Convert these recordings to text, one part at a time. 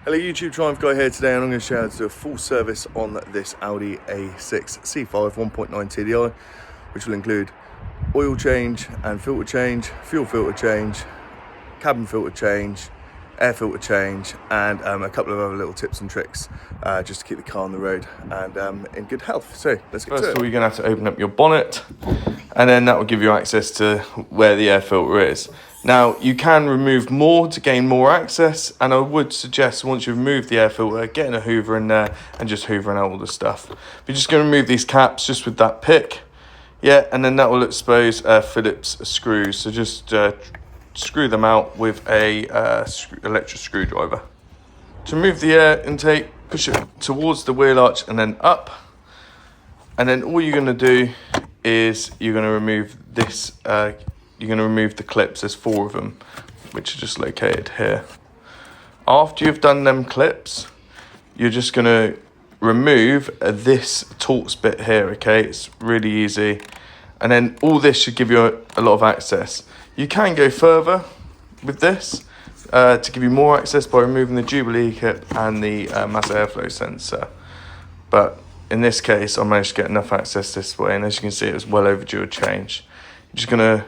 Hello YouTube, Triumph Guy here today, and I'm going to show you how to do a full service on this Audi A6 C5 1.9 TDI, which will include oil change and filter change, fuel filter change, cabin filter change, air filter change, and a couple of other little tips and tricks just to keep the car on the road and in good health. So let's get to it. First of all, you're going to have to open up your bonnet, and then that will give you access to where the air filter is. Now, you can remove more to gain more access, and I would suggest once you've removed the air filter, getting a hoover in there and just hoovering out all the stuff. We're just going to remove these caps just with that pick. Yeah, and then that will expose Phillips screws. So just screw them out with a electric screwdriver. To remove the air intake, push it towards the wheel arch and then up. And then all you're going to do is you're going to remove this. You're going to remove the clips. There's 4 of them, which are just located here. After you've done them clips, you're just going to remove this Torx bit here, okay? It's really easy. And then all this should give you a lot of access. You can go further with this to give you more access by removing the Jubilee kit and the mass airflow sensor. But in this case, I managed to get enough access this way, and as you can see, it was well overdue a change. You're just going to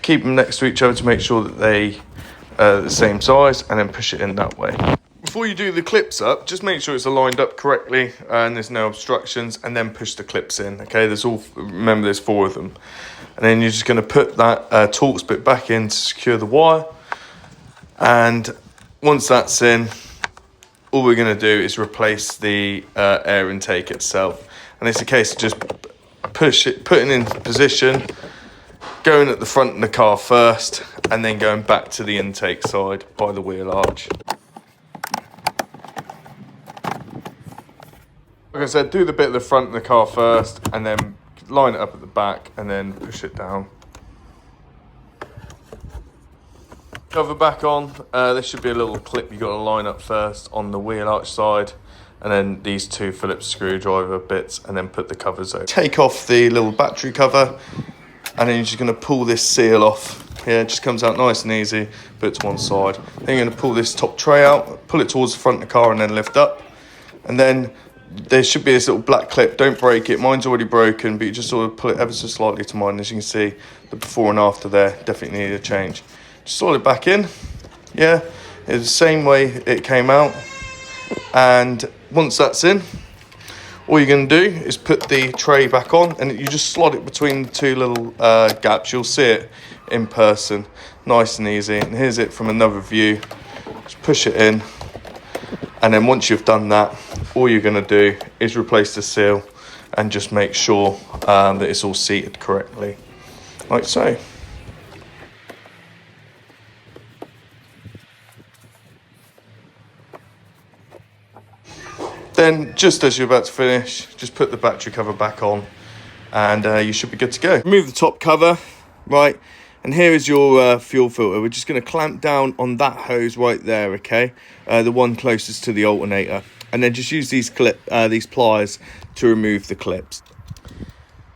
keep them next to each other to make sure that they are the same size, and then push it in that way. Before you do the clips up, just make sure it's aligned up correctly and there's no obstructions, and then push the clips in. Okay, remember there's 4 of them, and then you're just going to put that Torx bit back in to secure the wire. And once that's in, all we're going to do is replace the air intake itself, and it's a case of just putting in position, going at the front of the car first, and then going back to the intake side by the wheel arch. Like I said, do the bit at the front of the car first, and then line it up at the back, and then push it down. Cover back on. There should be a little clip you've got to line up first on the wheel arch side, and then these 2 Phillips screwdriver bits, and then put the covers over. Take off the little battery cover, and then you're just going to pull this seal off. Yeah, it just comes out nice and easy, put it to one side. Then you're going to pull this top tray out, pull it towards the front of the car, and then lift up. And then there should be this little black clip. Don't break it. Mine's already broken, but you just sort of pull it ever so slightly to mine. As you can see, the before and after there definitely need a change. Just slide it back in. Yeah, it's the same way it came out. And once that's in, all you're going to do is put the tray back on, and you just slot it between the 2 little gaps. You'll see it in person, nice and easy. And here's it from another view. Just push it in, and then once you've done that, all you're going to do is replace the seal and just make sure that it's all seated correctly, like so. Then, just as you're about to finish, just put the battery cover back on, and you should be good to go. Remove the top cover, right, and here is your fuel filter. We're just going to clamp down on that hose right there, okay, the one closest to the alternator, and then just use these pliers to remove the clips.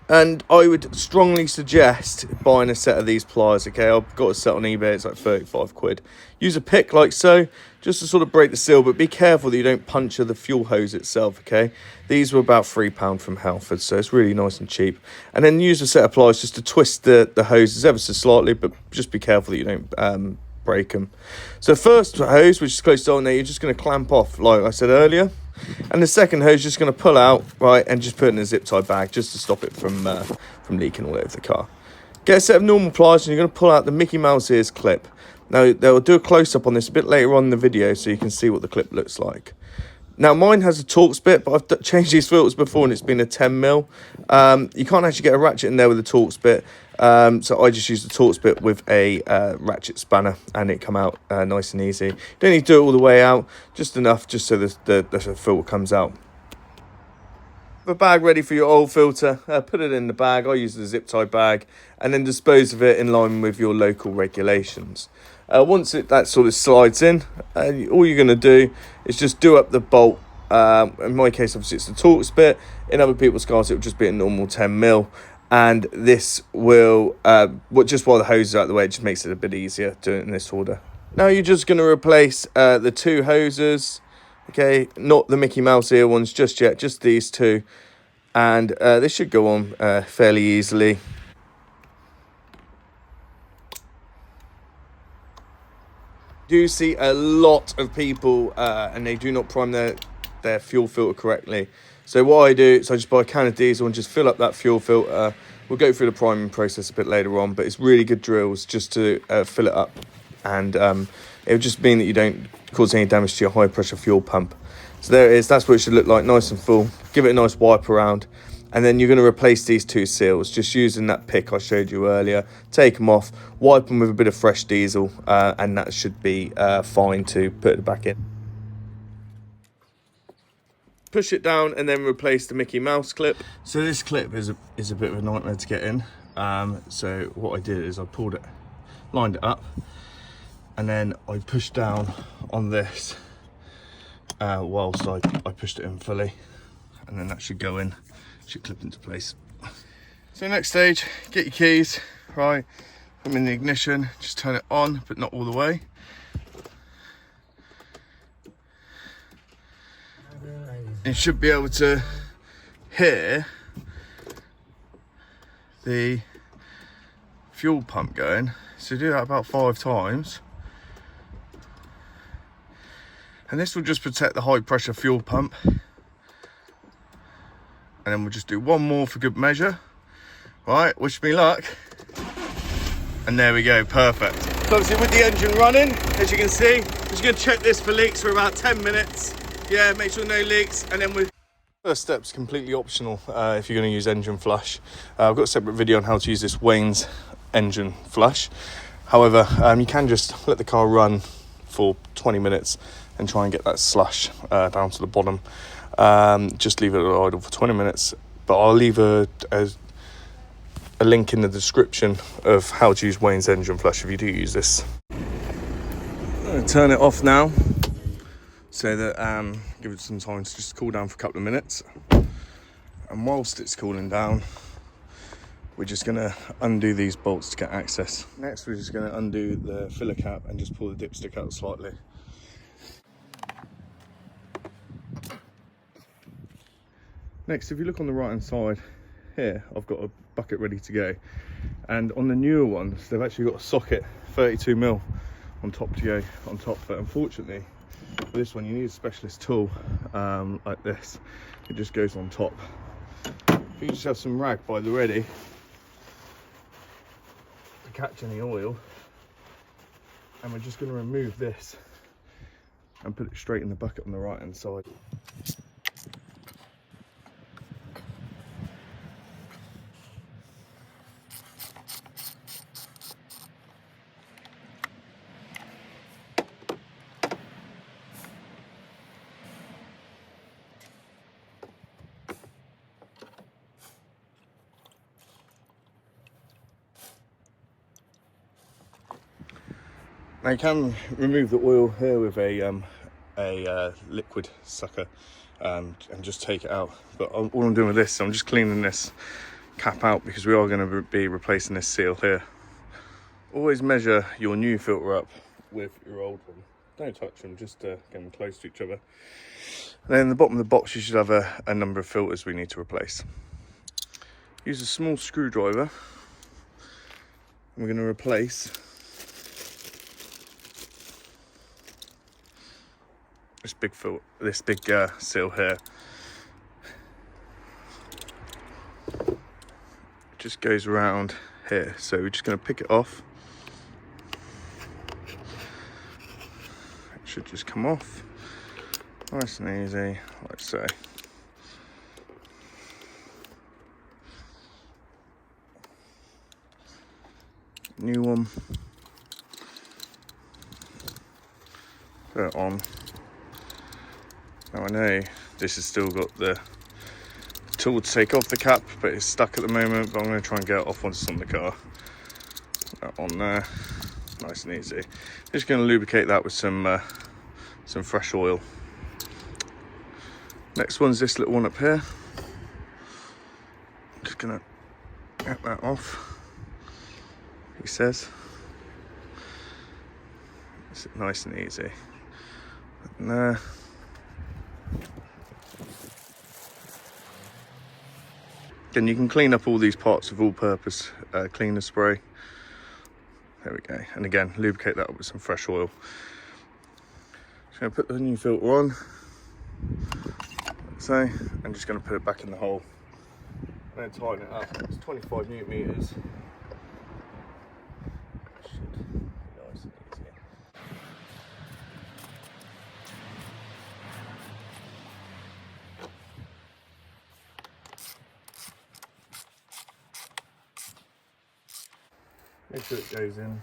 And I would strongly suggest buying a set of these pliers, okay? I've got a set on eBay, it's like 35 quid. Use a pick like so, just to sort of break the seal, but be careful that you don't puncture the fuel hose itself, okay? These were about £3 from Halford, so it's really nice and cheap. And then use a set of pliers just to twist the hoses ever so slightly, but just be careful that you don't break them. So first hose, which is close down there, you're just going to clamp off, like I said earlier. And the second hose, just going to pull out, right, and just put it in a zip tie bag just to stop it from leaking all over the car. Get a set of normal pliers, and you're going to pull out the Mickey Mouse ears clip. Now, they'll do a close-up on this a bit later on in the video so you can see what the clip looks like. Now, mine has a Torx bit, but I've changed these filters before, and it's been a 10mm. You can't actually get a ratchet in there with a Torx bit, so I just used the Torx bit with a ratchet spanner, and it come out nice and easy. Don't need to do it all the way out, just enough just so the filter comes out. Have a bag ready for your oil filter, put it in the bag. I use the zip tie bag, and then dispose of it in line with your local regulations. Once that sort of slides in, all you're going to do is just do up the bolt. In my case, obviously, it's the Torx bit. In other people's cars, it would just be a normal 10mm. And this will, just while the hose is out of the way, it just makes it a bit easier doing it in this order. Now you're just going to replace the two hoses, okay, not the Mickey Mouse ear ones just yet, just these two, and this should go on fairly easily. Do see a lot of people and they do not prime their fuel filter correctly. So what I do is I just buy a can of diesel and just fill up that fuel filter. We'll go through the priming process a bit later on, but it's really good drills just to fill it up, and it would just mean that you don't cause any damage to your high pressure fuel pump. So there it is, that's what it should look like, nice and full. Give it a nice wipe around, and then you're going to replace these two seals just using that pick I showed you earlier. Take them off, wipe them with a bit of fresh diesel, and that should be fine to put it back in. Push it down and then replace the Mickey Mouse clip. So this clip is a bit of a nightmare to get in. So what I did is I pulled it, lined it up, and then I pushed down on this whilst I pushed it in fully, and then that should go in, should clip into place. So next stage, get your keys, right, put them in the ignition, just turn it on, but not all the way. You should be able to hear the fuel pump going. So do that about 5 times. And this will just protect the high pressure fuel pump. And then we'll just do one more for good measure. Right, wish me luck. And there we go, perfect. So obviously with the engine running, as you can see, I'm just gonna check this for leaks for about 10 minutes. Yeah, make sure no leaks, and then first step's completely optional if you're going to use engine flush. I've got a separate video on how to use this Wayne's engine flush. However, you can just let the car run for 20 minutes and try and get that slush down to the bottom. Just leave it idle for 20 minutes, but I'll leave a link in the description of how to use Wayne's engine flush if you do use this. I'm going to turn it off now, so that give it some time to just cool down for a couple of minutes. And whilst it's cooling down, we're just going to undo these bolts to get access. Next, we're just going to undo the filler cap and just pull the dipstick out slightly. Next, if you look on the right hand side here, I've got a bucket ready to go, and on the newer ones they've actually got a socket 32mm on top to go on top, but unfortunately for this one you need a specialist tool like this. It just goes on top. If you just have some rag by the ready to catch any oil, and we're just going to remove this and put it straight in the bucket on the right hand side. Now you can remove the oil here with a liquid sucker and just take it out. But all I'm doing with this, I'm just cleaning this cap out because we are going to be replacing this seal here. Always measure your new filter up with your old one. Don't touch them, just get them close to each other. And then in the bottom of the box you should have a number of filters we need to replace. Use a small screwdriver. We're going to replace this big seal here. It just goes around here, so we're just going to pick it off. It should just come off nice and easy, like so. New one. Put it on. Now I know this has still got the tool to take off the cap, but it's stuck at the moment, but I'm going to try and get it off once it's on the car. Put that on there, nice and easy. Just going to lubricate that with some fresh oil. Next one's this little one up here. Just going to get that off, he says. It's nice and easy. And there. Then you can clean up all these parts with all-purpose cleaner spray. There we go. And again, lubricate that up with some fresh oil. Just going to put the new filter on. Like so, I'm just going to put it back in the hole. And then tighten it up. It's 25 newton meters. Should be nice and easy. Make sure it goes in.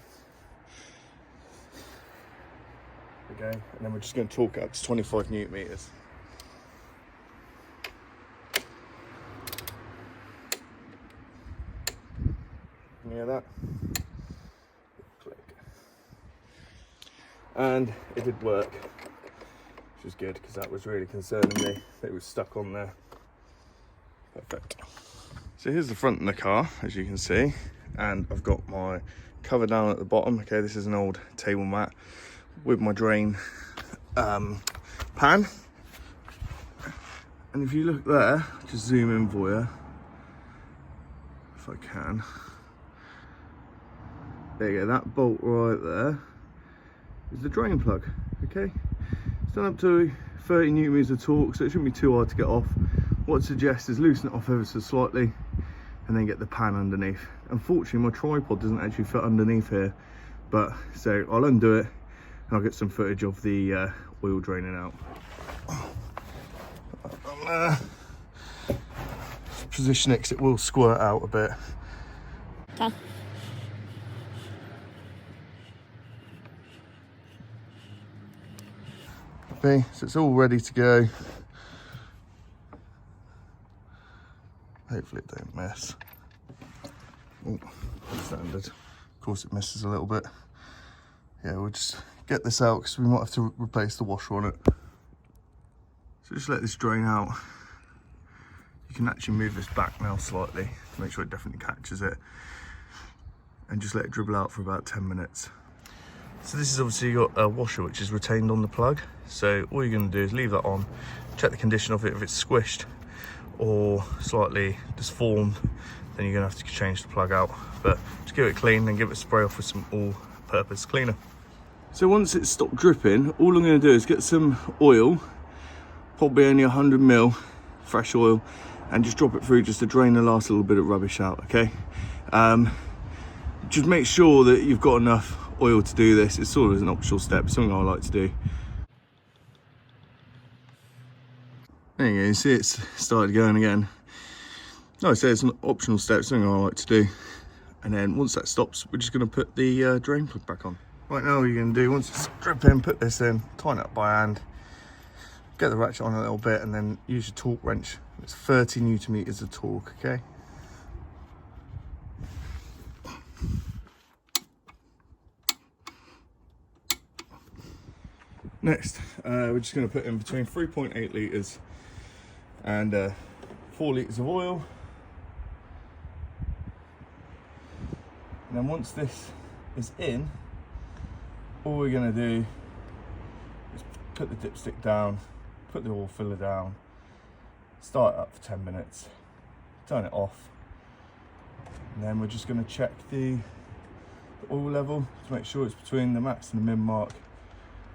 There we go. And then we're just going to torque it up to 25 newton meters. Can you hear that? Click. And it did work, which was good because that was really concerning me that it was stuck on there. Perfect. So here's the front of the car, as you can see. And I've got my cover down at the bottom. Okay, this is an old table mat with my drain pan. And if you look there, just zoom in for you, if I can. There you go, that bolt right there is the drain plug, okay? It's done up to 30 newton meters of torque, so it shouldn't be too hard to get off. What I'd suggest is loosen it off ever so slightly and then get the pan underneath. Unfortunately, my tripod doesn't actually fit underneath here, but so I'll undo it and I'll get some footage of the oil draining out. Position it because it will squirt out a bit. Okay. Okay, so it's all ready to go. Hopefully it don't mess. Oh, standard. Of course it messes a little bit. Yeah, we'll just get this out because we might have to replace the washer on it. So just let this drain out. You can actually move this back now slightly to make sure it definitely catches it. And just let it dribble out for about 10 minutes. So this is obviously got a washer which is retained on the plug. So all you're going to do is leave that on, check the condition of it. If it's squished or slightly disformed, then you're going to have to change the plug out. But just give it clean and give it a spray off with some all-purpose cleaner. So once it's stopped dripping, all I'm going to do is get some oil, probably only 100 ml fresh oil, and just drop it through just to drain the last little bit of rubbish out, okay? Just make sure that you've got enough oil to do this. It's sort of an optional step, something I like to do. There you go, you see it's started going again. Like I say, it's an optional step, something I like to do. And then once that stops, we're just going to put the drain plug back on. Right now, what you're going to do, once it's dripping, put this in, tighten it up by hand, get the ratchet on a little bit, and then use your torque wrench. It's 30 newton meters of torque, okay? Next, we're just going to put in between 3.8 litres and 4 litres of oil. And then once this is in, all we're going to do is put the dipstick down, put the oil filler down, start it up for 10 minutes, turn it off, and then we're just going to check the oil level to make sure it's between the max and the min mark.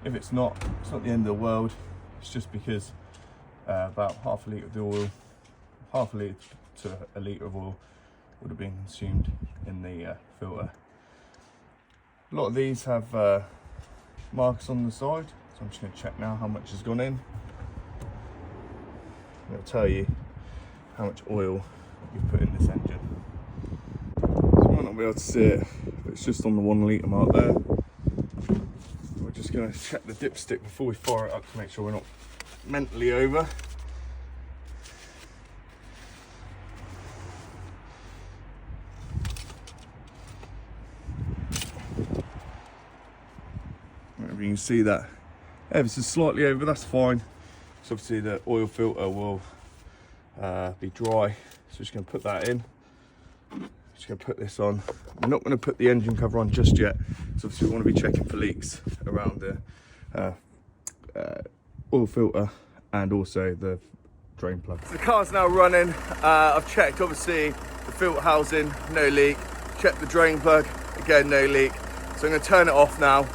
If it's not the end of the world. It's just because about half a litre of the oil, half a litre to a litre of oil would have been consumed in the filter. A lot of these have marks on the side, so I'm just going to check now how much has gone in. It'll tell you how much oil you've put in this engine. So you might not be able to see it, but it's just on the 1 litre mark there. Just going to check the dipstick before we fire it up to make sure we're not mentally over. If you can see that ever so slightly over, that's fine. So obviously the oil filter will be dry. So just going to put that in. Just going to put this on. We're not going to put the engine cover on just yet, so obviously we want to be checking for leaks around the oil filter and also the drain plug. So the car's now running. I've checked obviously the filter housing, no leak. Check the drain plug, again no leak. So I'm going to turn it off now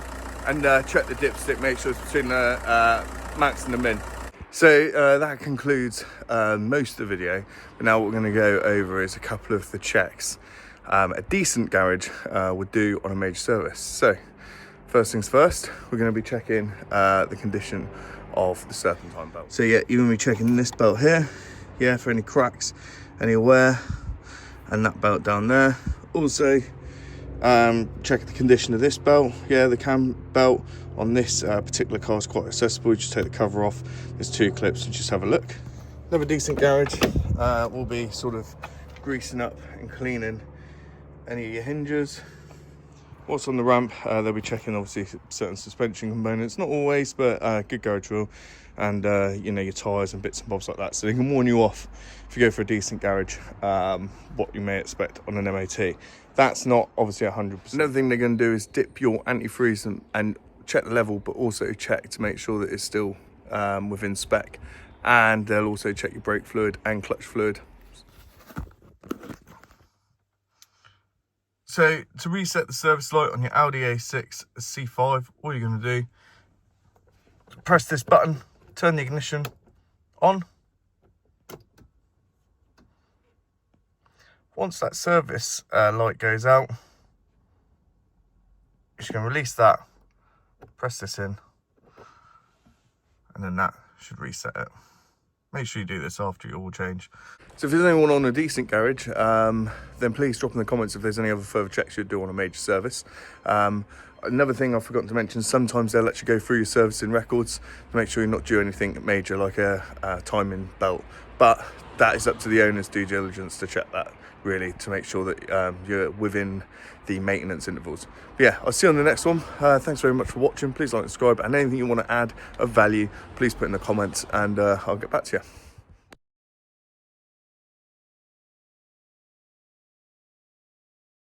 and check the dipstick, make sure it's between the max and the min. So that concludes most of the video, but now what we're going to go over is a couple of the checks a decent garage would do on a major service. So first things first, we're going to be checking the condition of the serpentine belt. So yeah, you're going to be checking this belt here, yeah, for any cracks, any wear, and that belt down there. Also check the condition of this belt. Yeah, the cam belt on this particular car is quite accessible. You just take the cover off, there's 2 clips, and just have a look. Another decent garage will be sort of greasing up and cleaning any of your hinges. What's on the ramp, they'll be checking obviously certain suspension components, not always, but good garage will, and you know, your tyres and bits and bobs like that, so they can warn you off if you go for a decent garage what you may expect on an MOT. That's not obviously 100%. Another thing they're going to do is dip your antifreeze and check the level, but also check to make sure that it's still within spec, and they'll also check your brake fluid and clutch fluid. So to reset the service light on your Audi A6 C5, all you're going to do is press this button, turn the ignition on. Once that service light goes out, you're just going to release that, press this in, and then that should reset it. Make sure you do this after your oil change. So if there's anyone on a decent garage, then please drop in the comments if there's any other further checks you'd do on a major service. Another thing I've forgotten to mention, sometimes they'll let you go through your servicing records to make sure you're not due anything major like a timing belt. But that is up to the owner's due diligence to check that, really, to make sure that you're within the maintenance intervals. But yeah, I'll see you on the next one. Thanks very much for watching. Please like and subscribe, and anything you want to add of value, please put in the comments, and I'll get back to you.